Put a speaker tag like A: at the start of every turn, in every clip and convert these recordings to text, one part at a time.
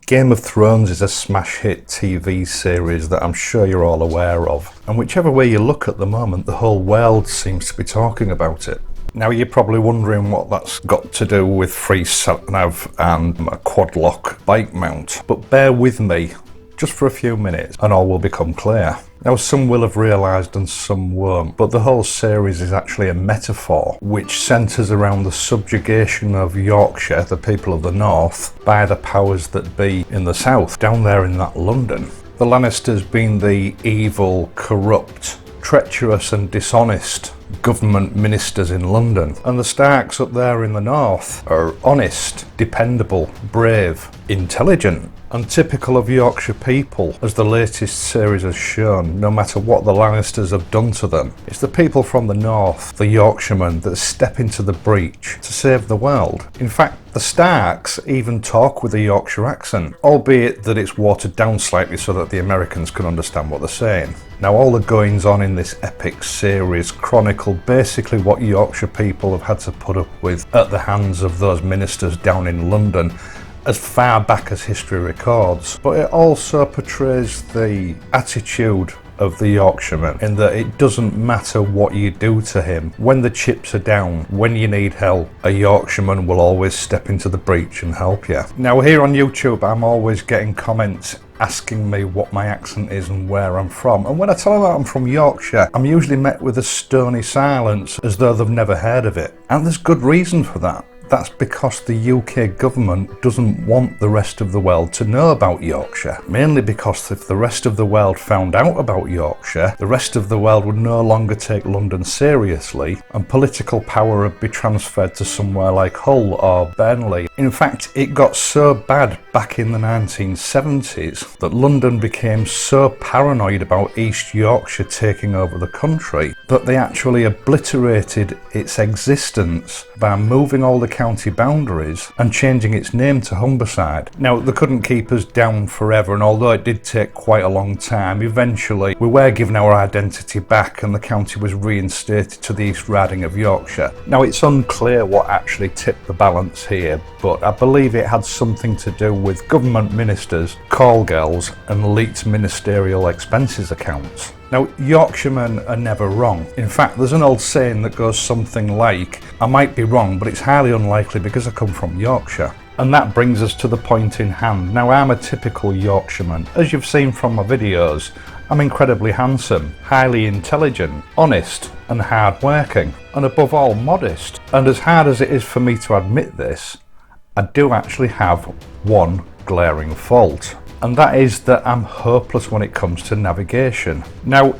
A: Game of Thrones is a smash hit TV series that I'm sure you're all aware of, and whichever way you look at the moment, the whole world seems to be talking about it. Now you're probably wondering what that's got to do with free sat-nav and a Quadlock bike mount, but bear with me just for a few minutes and all will become clear. Now some will have realised and some won't, but the whole series is actually a metaphor which centres around the subjugation of Yorkshire, the people of the north, by the powers that be in the south, down there in that London. The Lannisters being the evil, corrupt, treacherous and dishonest government ministers in London, and the Starks up there in the north are honest, dependable, brave, intelligent, and typical of Yorkshire people, as the latest series has shown. No matter what the Lannisters have done to them, it's the people from the north, the Yorkshiremen, that step into the breach to save the world. In fact, the Starks even talk with a Yorkshire accent, albeit that it's watered down slightly so that the Americans can understand what they're saying. Now all the goings on in this epic series chronicle basically what Yorkshire people have had to put up with at the hands of those ministers down in London as far back as history records, but it also portrays the attitude of the Yorkshireman in that it doesn't matter what you do to him. When the chips are down, when you need help, a Yorkshireman will always step into the breach and help you. Now here on YouTube I'm always getting comments asking me what my accent is and where I'm from, and when I tell them that I'm from Yorkshire, I'm usually met with a stony silence as though they've never heard of it, and there's good reason for that. That's because the UK government doesn't want the rest of the world to know about Yorkshire. Mainly because if the rest of the world found out about Yorkshire, the rest of the world would no longer take London seriously and political power would be transferred to somewhere like Hull or Burnley. In fact, it got so bad back in the 1970s that London became so paranoid about East Yorkshire taking over the country that they actually obliterated its existence by moving all the county boundaries and changing its name to Humberside. Now they couldn't keep us down forever, and although it did take quite a long time, eventually we were given our identity back and the county was reinstated to the East Riding of Yorkshire. Now it's unclear what actually tipped the balance here, but I believe it had something to do with government ministers, call girls and leaked ministerial expenses accounts. Now, Yorkshiremen are never wrong. In fact, there's an old saying that goes something like, I might be wrong, but it's highly unlikely because I come from Yorkshire. And that brings us to the point in hand. Now, I'm a typical Yorkshireman. As you've seen from my videos, I'm incredibly handsome, highly intelligent, honest and hard-working, and above all, modest. And as hard as it is for me to admit this, I do actually have one glaring fault. And that is that I'm hopeless when it comes to navigation. Now,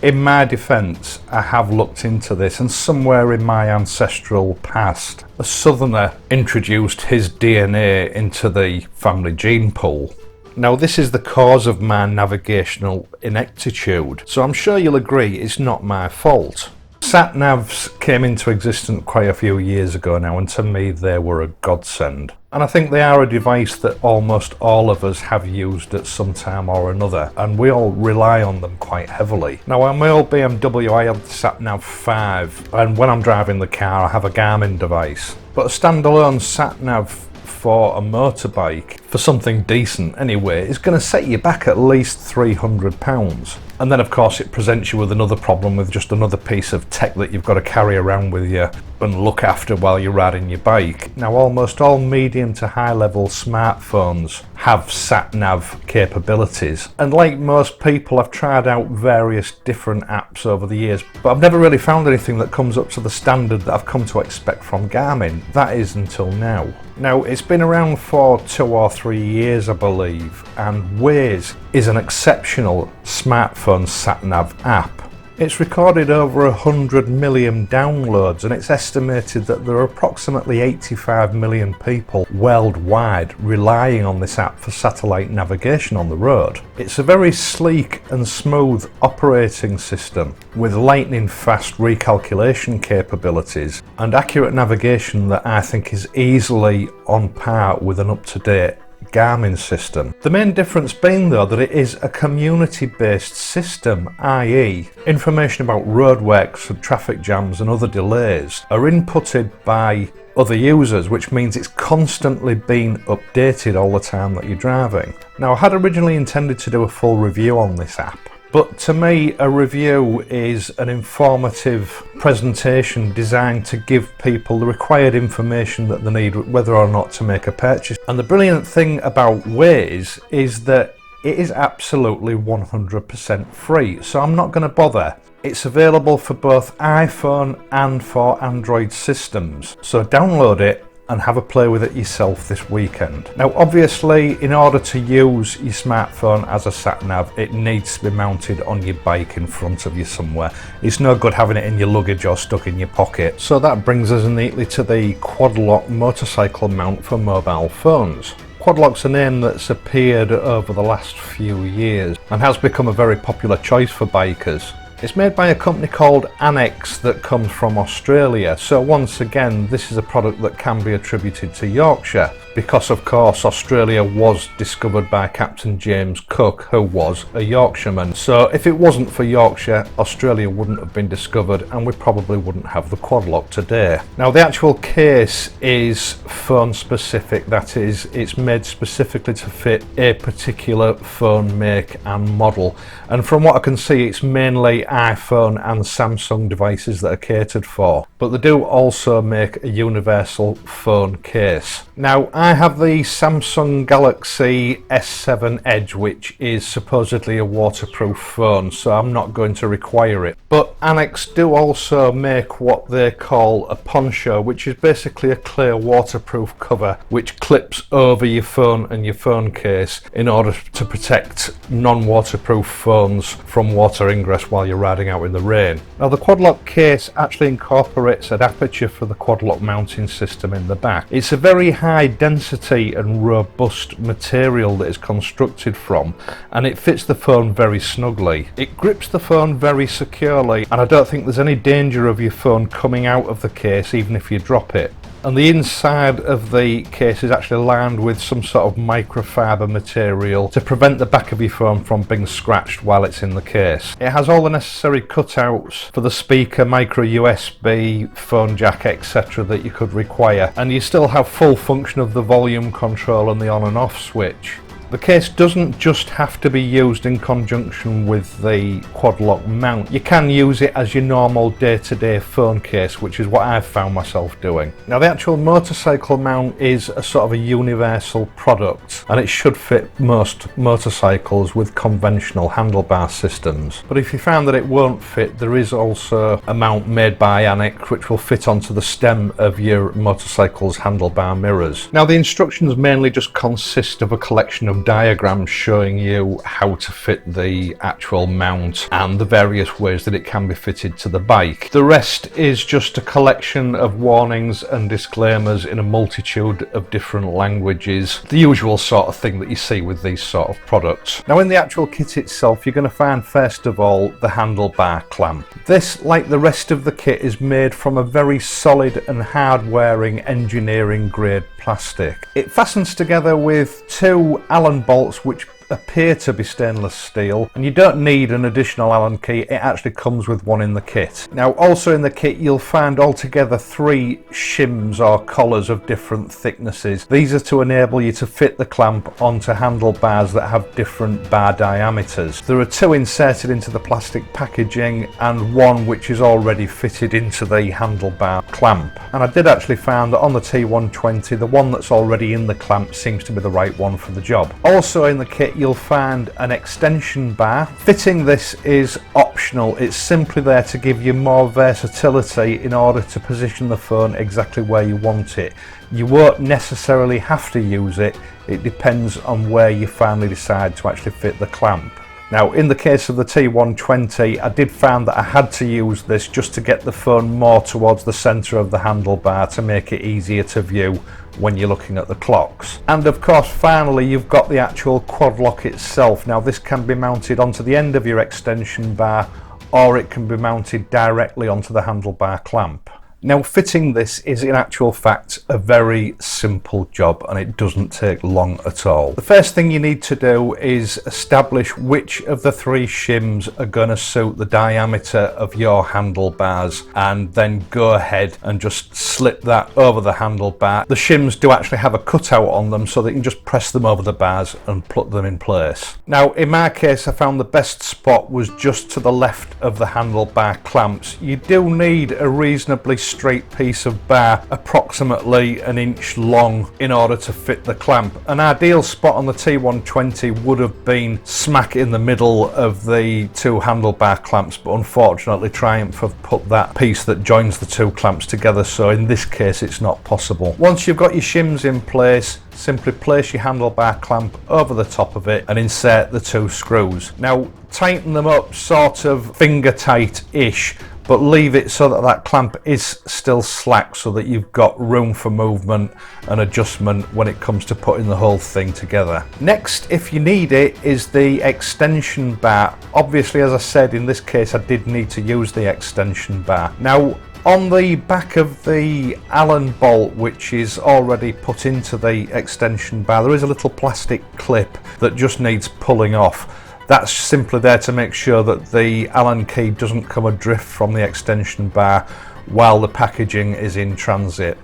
A: in my defence, I have looked into this, and somewhere in my ancestral past, a southerner introduced his DNA into the family gene pool. Now, this is the cause of my navigational ineptitude, so I'm sure you'll agree it's not my fault. Sat-navs came into existence quite a few years ago now, and to me they were a godsend. And I think they are a device that almost all of us have used at some time or another, and we all rely on them quite heavily. Now on my old BMW I have the Sat-nav 5, and when I'm driving the car I have a Garmin device. But a standalone Sat-nav for a motorbike, for something decent anyway, is going to set you back at least £300. And then of course it presents you with another problem with just another piece of tech that you've got to carry around with you and look after while you're riding your bike. Now almost all medium to high level smartphones have sat-nav capabilities, and like most people I've tried out various different apps over the years, but I've never really found anything that comes up to the standard that I've come to expect from Garmin. That is until now. Now it's been around for 2 or 3 years I believe, and Waze is an exceptional smartphone sat-nav app. It's recorded over 100 million downloads, and it's estimated that there are approximately 85 million people worldwide relying on this app for satellite navigation on the road. It's a very sleek and smooth operating system with lightning fast recalculation capabilities and accurate navigation that I think is easily on par with an up-to-date Garmin system. The main difference being though that it is a community-based system, i.e. information about roadworks and traffic jams and other delays are inputted by other users, which means it's constantly being updated all the time that you're driving. Now, I had originally intended to do a full review on this app, but to me a review is an informative presentation designed to give people the required information that they need whether or not to make a purchase. And the brilliant thing about Waze is that it is absolutely 100% free, so I'm not going to bother. It's available for both iPhone and for Android systems, so download it and have a play with it yourself this weekend. Now obviously, in order to use your smartphone as a sat-nav, it needs to be mounted on your bike in front of you somewhere. It's no good having it in your luggage or stuck in your pocket. So that brings us neatly to the Quadlock motorcycle mount for mobile phones. Quadlock's a name that's appeared over the last few years and has become a very popular choice for bikers. It's made by a company called Annex that comes from Australia, so once again this is a product that can be attributed to Yorkshire, because of course Australia was discovered by Captain James Cook, who was a Yorkshireman. So if it wasn't for Yorkshire, Australia wouldn't have been discovered and we probably wouldn't have the Quadlock today. Now the actual case is phone specific, that is, it's made specifically to fit a particular phone make and model, and from what I can see it's mainly iPhone and Samsung devices that are catered for, but they do also make a universal phone case. Now I have the Samsung Galaxy S7 Edge, which is supposedly a waterproof phone, so I'm not going to require it. But Annex do also make what they call a poncho, which is basically a clear waterproof cover which clips over your phone and your phone case in order to protect non-waterproof phones from water ingress while you're riding out in the rain. Now the Quadlock case actually incorporates an aperture for the Quadlock mounting system in the back. It's a very high density and robust material that is constructed from, and it fits the phone very snugly. It grips the phone very securely, and I don't think there's any danger of your phone coming out of the case even if you drop it. And the inside of the case is actually lined with some sort of microfiber material to prevent the back of your phone from being scratched while it's in the case. It has all the necessary cutouts for the speaker, micro USB, phone jack, etc. that you could require, and you still have full function of the volume control and the on and off switch. The case doesn't just have to be used in conjunction with the Quadlock mount. You can use it as your normal day-to-day phone case, which is what I've found myself doing. Now the actual motorcycle mount is a sort of a universal product, and it should fit most motorcycles with conventional handlebar systems. But if you found that it won't fit, there is also a mount made by Annex which will fit onto the stem of your motorcycle's handlebar mirrors. Now the instructions mainly just consist of a collection of diagrams showing you how to fit the actual mount and the various ways that it can be fitted to the bike. The rest is just a collection of warnings and disclaimers in a multitude of different languages, the usual sort of thing that you see with these sort of products. Now in the actual kit itself, you're going to find first of all the handlebar clamp. This, like the rest of the kit, is made from a very solid and hard-wearing engineering grade plastic. It fastens together with two Allen bolts which appear to be stainless steel, and you don't need an additional Allen key, it actually comes with one in the kit. Now also in the kit you'll find altogether 3 shims or collars of different thicknesses. These are to enable you to fit the clamp onto handlebars that have different bar diameters. There are 2 inserted into the plastic packaging and 1 which is already fitted into the handlebar clamp. And I did actually find that on the T120 the one that's already in the clamp seems to be the right one for the job. Also in the kit you'll find an extension bar. Fitting this is optional, it's simply there to give you more versatility in order to position the phone exactly where you want it. You won't necessarily have to use it, it depends on where you finally decide to actually fit the clamp. Now in the case of the T120 I did find that I had to use this just to get the phone more towards the centre of the handlebar to make it easier to view when you're looking at the clocks. And of course finally you've got the actual Quadlock itself. Now this can be mounted onto the end of your extension bar or it can be mounted directly onto the handlebar clamp. Now, fitting this is in actual fact a very simple job, and it doesn't take long at all. The first thing you need to do is establish which of the 3 shims are going to suit the diameter of your handlebars, and then go ahead and just slip that over the handlebar. The shims do actually have a cutout on them, so that you can just press them over the bars and put them in place. Now, in my case, I found the best spot was just to the left of the handlebar clamps. You do need a reasonably straight piece of bar, approximately 1 inch long, in order to fit the clamp. An ideal spot on the T120 would have been smack in the middle of the 2 handlebar clamps, but unfortunately Triumph have put that piece that joins the 2 clamps together, so in this case it's not possible. Once you've got your shims in place, simply place your handlebar clamp over the top of it and insert the 2 screws. Now, tighten them up sort of finger tight-ish, but leave it so that that clamp is still slack, so that you've got room for movement and adjustment when it comes to putting the whole thing together. Next, if you need it, is the extension bar. Obviously, as I said, in this case I did need to use the extension bar. Now, on the back of the Allen bolt, which is already put into the extension bar, there is a little plastic clip that just needs pulling off. That's simply there to make sure that the Allen key doesn't come adrift from the extension bar while the packaging is in transit.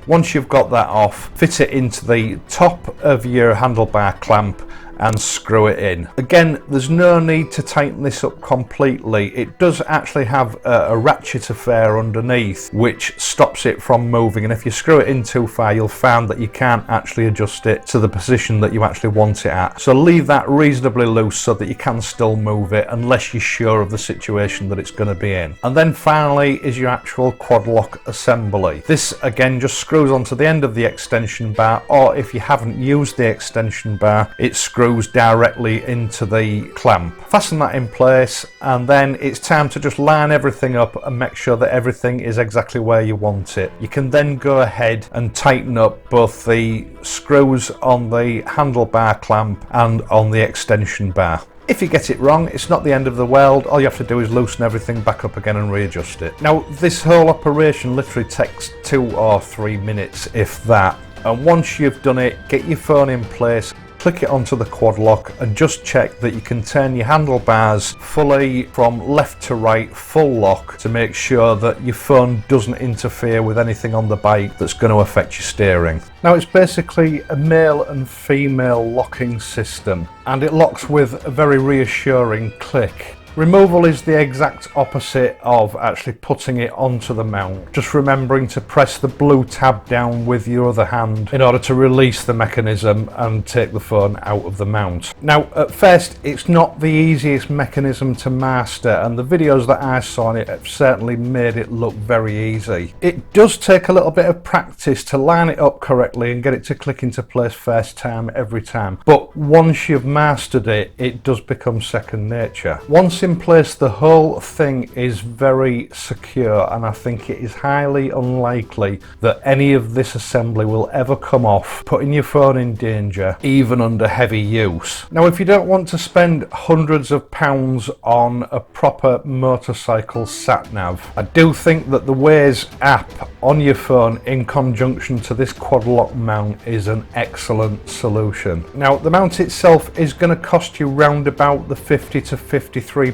A: Once you've got that off, fit it into the top of your handlebar clamp and screw it in. Again, there's no need to tighten this up completely. It does actually have a ratchet affair underneath which stops it from moving, and if you screw it in too far, you'll find that you can't actually adjust it to the position that you actually want it at. So leave that reasonably loose so that you can still move it, unless you're sure of the situation that it's going to be in. And then finally is your actual Quadlock assembly. This again just screws onto the end of the extension bar, or if you haven't used the extension bar, it screws directly into the clamp. Fasten that in place, and then it's time to just line everything up and make sure that everything is exactly where you want it. You can then go ahead and tighten up both the screws on the handlebar clamp and on the extension bar. If you get it wrong, it's not the end of the world. All you have to do is loosen everything back up again and readjust it. Now, this whole operation literally takes 2 or 3 minutes, if that. And once you've done it, get your phone in place, click it onto the Quadlock, and just check that you can turn your handlebars fully from left to right, full lock, to make sure that your phone doesn't interfere with anything on the bike that's going to affect your steering. Now, it's basically a male and female locking system, and it locks with a very reassuring click. Removal is the exact opposite of actually putting it onto the mount. Just remembering to press the blue tab down with your other hand in order to release the mechanism and take the phone out of the mount. Now, at first, it's not the easiest mechanism to master, and the videos that I saw on it have certainly made it look very easy. It does take a little bit of practice to line it up correctly and get it to click into place first time every time, but once you've mastered it, it does become second nature. Once in place, the whole thing is very secure, and I think it is highly unlikely that any of this assembly will ever come off, putting your phone in danger, even under heavy use. Now, if you don't want to spend hundreds of pounds on a proper motorcycle sat-nav, I do think that the Waze app on your phone in conjunction to this Quadlock mount is an excellent solution. Now, the mount itself is going to cost you round about the £50 to £53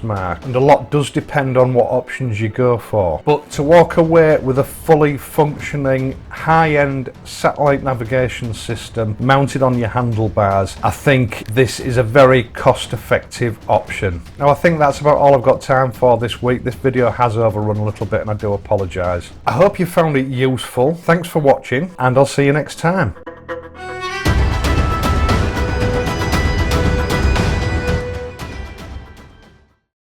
A: mark, and a lot does depend on what options you go for, but to walk away with a fully functioning high-end satellite navigation system mounted on your handlebars, I think this is a very cost-effective option. Now, I think that's about all I've got time for this week. This video has overrun a little bit, and I do apologise. I hope you found it useful. Thanks for watching, and I'll see you next time.